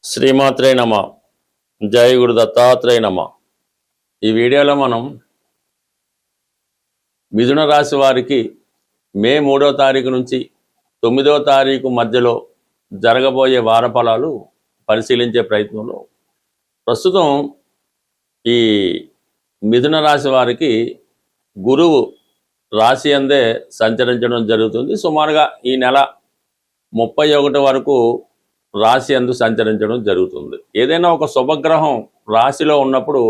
శ్రీమాత్రే నమ. జై గురు దత్తాత్రేయ నమ. ఈ వీడియోలో మనం మిథున రాశి వారికి మే 3వ తారీఖు నుంచి 9వ తారీఖు మధ్యలో జరగబోయే వార ఫలాలు పరిశీలించే ప్రయత్నంలో ప్రస్తుతం ఈ మిథున రాశి వారికి గురువు రాశి అందే సంచరించడం జరుగుతుంది. సుమారుగా ఈ నెల 31 వరకు రాశి అందు సంచరించడం జరుగుతుంది. ఏదైనా ఒక శుభగ్రహం రాశిలో ఉన్నప్పుడు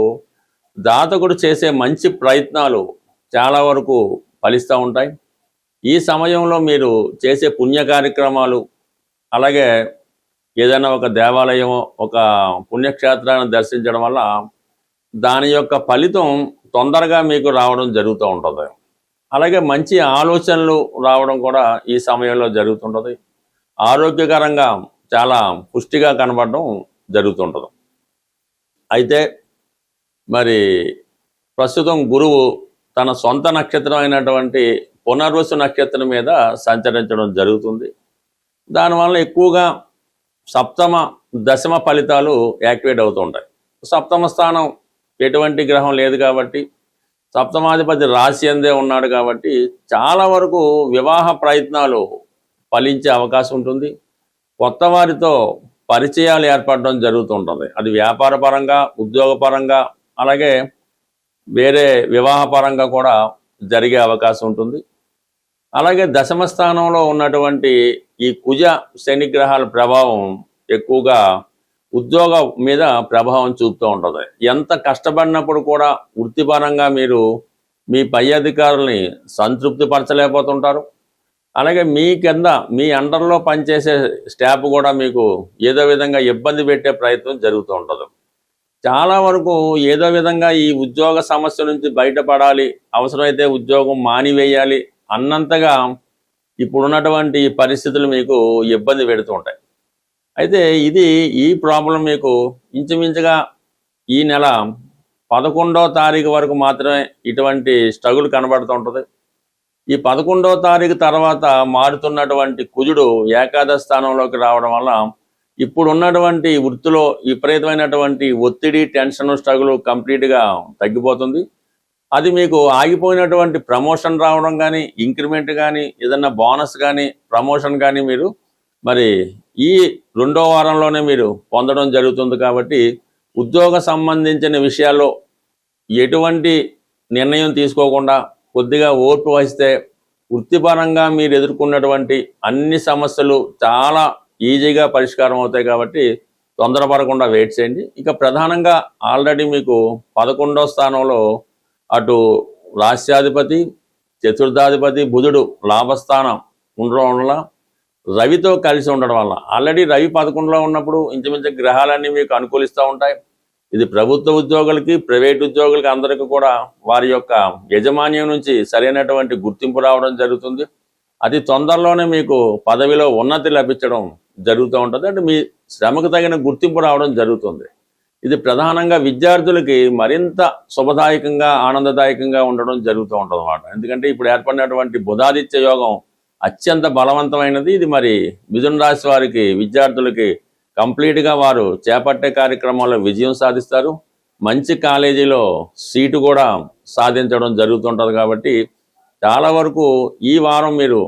జాతకుడు చేసే మంచి ప్రయత్నాలు చాలా వరకు ఫలిస్తూ ఉంటాయి. ఈ సమయంలో మీరు చేసే పుణ్య కార్యక్రమాలు, అలాగే ఏదైనా ఒక దేవాలయం, ఒక పుణ్యక్షేత్రాన్ని దర్శించడం వల్ల దాని యొక్క ఫలితం తొందరగా మీకు రావడం జరుగుతూ ఉంటుంది. అలాగే మంచి ఆలోచనలు రావడం కూడా ఈ సమయంలో జరుగుతుంటుంది. ఆరోగ్యకరంగా చాలా పుష్టిగా కనబడడం జరుగుతుంటుంది. అయితే మరి ప్రస్తుతం గురువు తన సొంత నక్షత్రం అయినటువంటి పునర్వసు నక్షత్రం మీద సంచరించడం జరుగుతుంది. దానివల్ల ఎక్కువగా సప్తమ దశమ ఫలితాలు యాక్టివేట్ అవుతుంటాయి. సప్తమ స్థానం ఎటువంటి గ్రహం లేదు కాబట్టి, సప్తమాధిపతి రాశి అందే ఉన్నాడు కాబట్టి చాలా వరకు వివాహ ప్రయత్నాలు ఫలించే అవకాశం ఉంటుంది. కొత్త వారితో పరిచయాలు ఏర్పడడం జరుగుతుంటుంది. అది వ్యాపార పరంగా, ఉద్యోగపరంగా, అలాగే వేరే వివాహపరంగా కూడా జరిగే అవకాశం ఉంటుంది. అలాగే దశమ స్థానంలో ఉన్నటువంటి ఈ కుజ శని గ్రహాల ప్రభావం ఎక్కువగా ఉద్యోగం మీద ప్రభావం చూపుతూ ఉంటుంది. ఎంత కష్టపడినప్పుడు కూడా వృత్తిపరంగా మీరు మీ పై అధికారుల్ని సంతృప్తి పరచలేకపోతుంటారు. అలాగే మీ కింద మీ అండర్లో పనిచేసే స్టాఫ్ కూడా మీకు ఏదో విధంగా ఇబ్బంది పెట్టే ప్రయత్నం జరుగుతూ ఉంటుంది. చాలా వరకు ఏదో విధంగా ఈ ఉద్యోగ సమస్య నుంచి బయటపడాలి, అవసరమైతే ఉద్యోగం మానివేయాలి అన్నంతగా ఇప్పుడున్నటువంటి పరిస్థితులు మీకు ఇబ్బంది పెడుతూ ఉంటాయి. అయితే ఈ ప్రాబ్లం మీకు ఇంచుమించుగా ఈ నెల 11వ తారీఖు వరకు మాత్రమే ఇటువంటి స్ట్రగుల్ కనబడుతూ ఉంటుంది. ఈ 11వ తారీఖు తర్వాత మారుతున్నటువంటి కుజుడు ఏకాదశ స్థానంలోకి రావడం వల్ల ఇప్పుడు ఉన్నటువంటి వృత్తిలో విపరీతమైనటువంటి ఒత్తిడి, టెన్షన్, స్ట్రగుల్ కంప్లీట్గా తగ్గిపోతుంది. అది మీకు ఆగిపోయినటువంటి ప్రమోషన్ రావడం కానీ, ఇంక్రిమెంట్ కానీ, ఏదన్నా బోనస్ కానీ, ప్రమోషన్ కానీ మీరు మరి ఈ 2వ వారంలోనే మీరు పొందడం జరుగుతుంది. కాబట్టి ఉద్యోగ సంబంధించిన విషయాల్లో ఎటువంటి నిర్ణయం తీసుకోకుండా కొద్దిగా ఓర్పు వహిస్తే వృత్తిపరంగా మీరు ఎదుర్కొన్నటువంటి అన్ని సమస్యలు చాలా ఈజీగా పరిష్కారం అవుతాయి. కాబట్టి తొందరపడకుండా వెయిట్ చేయండి. ఇక ప్రధానంగా ఆల్రెడీ మీకు 11వ స్థానంలో అటు రాష్ట్రాధిపతి, చతుర్థాధిపతి బుధుడు లాభస్థానం ఉండడం వల్ల, రవితో కలిసి ఉండడం వల్ల, ఆల్రెడీ రవి 11లో ఉన్నప్పుడు ఇంచుమించు గ్రహాలన్నీ మీకు అనుకూలిస్తూ ఉంటాయి. ఇది ప్రభుత్వ ఉద్యోగులకి, ప్రైవేట్ ఉద్యోగులకి అందరికీ కూడా వారి యొక్క యజమాన్యం నుంచి సరైనటువంటి గుర్తింపు రావడం జరుగుతుంది. అతి తొందరలోనే మీకు పదవిలో ఉన్నతి లభించడం జరుగుతూ ఉంటుంది. అంటే మీ శ్రమకు తగిన గుర్తింపు రావడం జరుగుతుంది. ఇది ప్రధానంగా విద్యార్థులకి మరింత శుభదాయకంగా, ఆనందదాయకంగా ఉండడం జరుగుతూ ఉంటుంది అన్నమాట. ఎందుకంటే ఇప్పుడు ఏర్పడినటువంటి బుధాదిత్య యోగం అత్యంత బలవంతమైనది. ఇది మరి మిథున రాశి వారికి, విద్యార్థులకి కంప్లీట్గా వారు చేపట్టే కార్యక్రమాల్లో విజయం సాధిస్తారు. మంచి కాలేజీలో సీటు కూడా సాధించడం జరుగుతుంటుంది. కాబట్టి చాలా వరకు ఈ వారం మీరు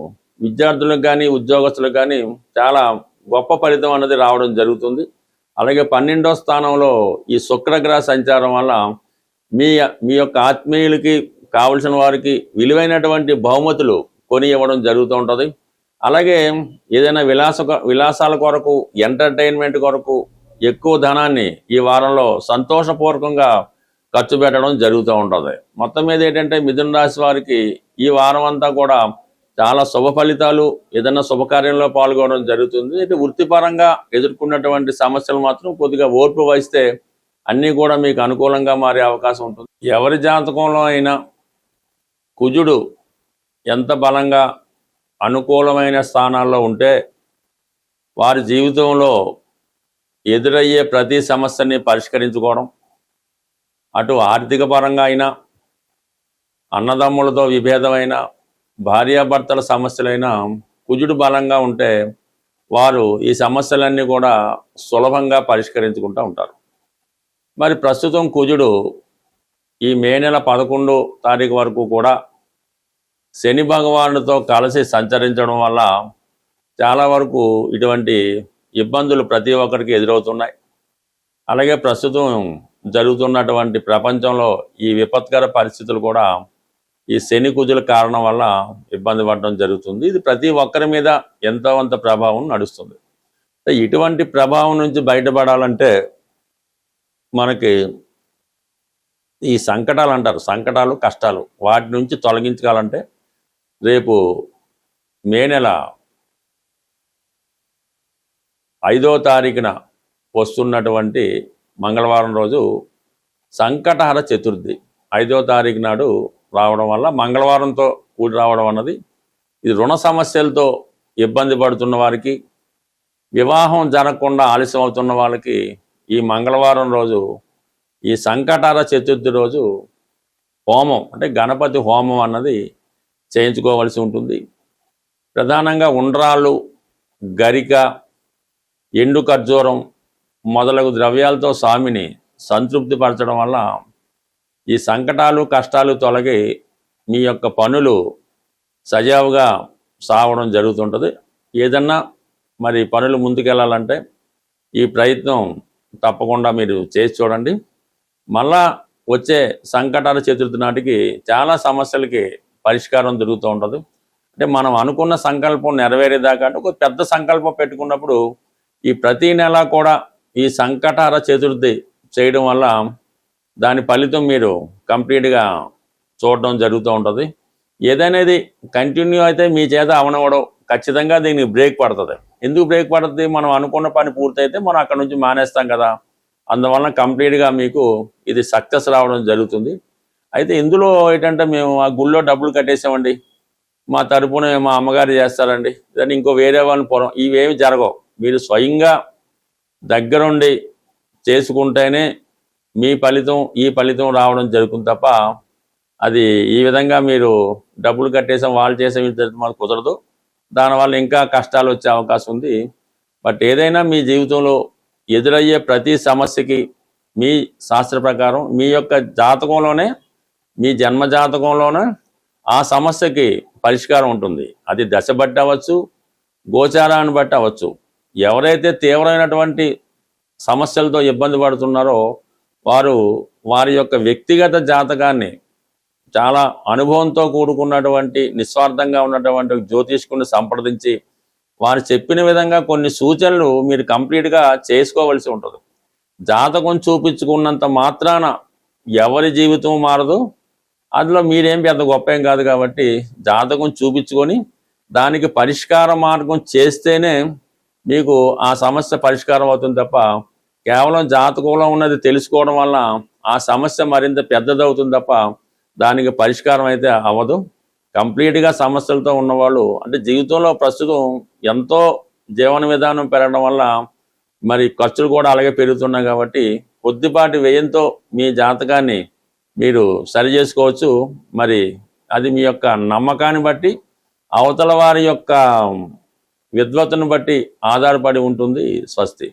విద్యార్థులకు కానీ, ఉద్యోగస్తులకు కానీ చాలా గొప్ప ఫలితం అనేది రావడం జరుగుతుంది. అలాగే 12వ స్థానంలో ఈ శుక్రగ్రహ సంచారం వల్ల మీ యొక్క ఆత్మీయులకి, కావలసిన వారికి విలువైనటువంటి బహుమతులు కొని ఇవ్వడం జరుగుతూ ఉంటుంది. అలాగే ఏదైనా విలాసాల కొరకు, ఎంటర్టైన్మెంట్ కొరకు ఎక్కువ ధనాన్ని ఈ వారంలో సంతోషపూర్వకంగా ఖర్చు పెట్టడం జరుగుతూ ఉంటుంది. మొత్తం మీద ఏంటంటే మిథున రాశి వారికి ఈ వారం అంతా కూడా చాలా శుభ ఫలితాలు, ఏదైనా శుభకార్యంలో పాల్గొనడం జరుగుతుంది. అయితే వృత్తిపరంగా ఎదుర్కొన్నటువంటి సమస్యలు మాత్రం కొద్దిగా ఓర్పు వహిస్తే అన్నీ కూడా మీకు అనుకూలంగా మారే అవకాశం ఉంటుంది. ఎవరి జాతకంలో అయినా కుజుడు ఎంత బలంగా అనుకూలమైన స్థానాల్లో ఉంటే వారి జీవితంలో ఎదురయ్యే ప్రతి సమస్యని పరిష్కరించుకోవడం, అటు ఆర్థిక పరంగా అయినా, అన్నదమ్ములతో విభేదమైన, భార్యాభర్తల సమస్యలైనా కుజుడు బలంగా ఉంటే వారు ఈ సమస్యలన్నీ కూడా సులభంగా పరిష్కరించుకుంటూ ఉంటారు. మరి ప్రస్తుతం కుజుడు ఈ మే నెల 11 తారీఖు వరకు కూడా శని భగవానుడితో కలిసి సంచరించడం వల్ల చాలా వరకు ఇటువంటి ఇబ్బందులు ప్రతి ఒక్కరికి ఎదురవుతున్నాయి. అలాగే ప్రస్తుతం జరుగుతున్నటువంటి ప్రపంచంలో ఈ విపత్కర పరిస్థితులు కూడా ఈ శని కుజుల కారణం వల్ల ఇబ్బంది పడడం జరుగుతుంది. ఇది ప్రతి ఒక్కరి మీద ఎంతో కొంత ప్రభావం నడుస్తుంది. ఇటువంటి ప్రభావం నుంచి బయటపడాలంటే మనకి ఈ సంకటాలు అంటారు, సంకటాలు కష్టాలు, వాటి నుంచి తొలగించుకోవాలంటే రేపు మే నెల 5వ తారీఖున వస్తున్నటువంటి మంగళవారం రోజు సంకటహర చతుర్థి 5వ తారీఖు నాడు రావడం వల్ల మంగళవారంతో కూడి రావడం అన్నది ఇది రుణ సమస్యలతో ఇబ్బంది పడుతున్న వారికి, వివాహం జరగకుండా ఆలస్యం అవుతున్న వాళ్ళకి ఈ మంగళవారం రోజు ఈ సంకటహర చతుర్థి రోజు హోమం అంటే గణపతి హోమం అన్నది చేయించుకోవాల్సి ఉంటుంది. ప్రధానంగా ఉండ్రాళ్ళు, గరిక, ఎండు ఖర్జూరం మొదలగు ద్రవ్యాలతో స్వామిని సంతృప్తి పరచడం వల్ల ఈ సంకటాలు కష్టాలు తొలగి మీ యొక్క పనులు సజావుగా సాగడం జరుగుతుంటుంది. ఏదన్నా మరి పనులు ముందుకెళ్ళాలంటే ఈ ప్రయత్నం తప్పకుండా మీరు చేసి చూడండి. మళ్ళా వచ్చే సంకటాల చతుర్థి నాటికి చాలా సమస్యలకి పరిష్కారం దొరుకుతూ ఉంటుంది. అంటే మనం అనుకున్న సంకల్పం నెరవేరేదాకా అంటే ఒక పెద్ద సంకల్పం పెట్టుకున్నప్పుడు ఈ ప్రతి నెల కూడా ఈ సంకటహర చతుర్థి చేయడం వల్ల దాని ఫలితం మీరు కంప్లీట్గా చూడడం జరుగుతూ ఉంటుంది. ఏదనేది కంటిన్యూ అయితే మీ చేత అవనవడం ఖచ్చితంగా దీనికి బ్రేక్ పడుతుంది. ఎందుకు బ్రేక్ పడుతుంది? మనం అనుకున్న పని పూర్తయితే మనం అక్కడ నుంచి మానేస్తాం కదా, అందువలన కంప్లీట్గా మీకు ఇది సక్సెస్ రావడం జరుగుతుంది. అయితే ఇందులో ఏంటంటే మేము ఆ గుళ్ళో డబ్బులు కట్టేసామండి, మా తరపున మా అమ్మగారు చేస్తారండి, దాన్ని ఇంకో వేరే వాళ్ళని పొరం, ఇవేమి జరగవు. మీరు స్వయంగా దగ్గరుండి చేసుకుంటేనే మీ ఫలితం ఈ ఫలితం రావడం జరుగుతుంది తప్ప అది ఈ విధంగా మీరు డబ్బులు కట్టేసాం వాళ్ళు చేసే మాకు కుదరదు. దానివల్ల ఇంకా కష్టాలు వచ్చే అవకాశం ఉంది. బట్ ఏదైనా మీ జీవితంలో ఎదురయ్యే ప్రతి సమస్యకి మీ శాస్త్ర ప్రకారం మీ యొక్క జాతకంలోనే, మీ జన్మ జాతకంలోనే ఆ సమస్యకి పరిష్కారం ఉంటుంది. అది దశ బట్టి అవ్వచ్చు, గోచారాన్ని బట్టి అవ్వచ్చు. ఎవరైతే తీవ్రమైనటువంటి సమస్యలతో ఇబ్బంది పడుతున్నారో వారు వారి యొక్క వ్యక్తిగత జాతకాన్ని చాలా అనుభవంతో కూడుకున్నటువంటి నిస్వార్థంగా ఉన్నటువంటి జ్యోతిష్కుని సంప్రదించి వారు చెప్పిన విధంగా కొన్ని సూచనలు మీరు కంప్లీట్గా చేసుకోవలసి ఉంటుంది. జాతకం చూపించుకున్నంత మాత్రాన ఎవరి జీవితం మారదు, అందులో మీరేం పెద్ద గొప్ప ఏం కాదు. కాబట్టి జాతకం చూపించుకొని దానికి పరిష్కార మార్గం చేస్తేనే మీకు ఆ సమస్య పరిష్కారం అవుతుంది తప్ప కేవలం జాతకంలో ఉన్నది తెలుసుకోవడం వల్ల ఆ సమస్య మరింత పెద్దదవుతుంది తప్ప దానికి పరిష్కారం అయితే అవ్వదు. కంప్లీట్గా సమస్యలతో ఉన్నవాళ్ళు అంటే జీవితంలో ప్రస్తుతం ఎంతో జీవన విధానం పెరగడం వల్ల మరి ఖర్చులు కూడా అలాగే పెరుగుతున్నాయి. కాబట్టి కొద్దిపాటి వ్యయంతో మీ జాతకాన్ని మీరు సరి చేసుకోవచ్చు. మరి అది మీ యొక్క నమ్మకాన్ని బట్టి, అవతల వారి యొక్క విద్వత్తును బట్టి ఆధారపడి ఉంటుంది. స్వస్తి.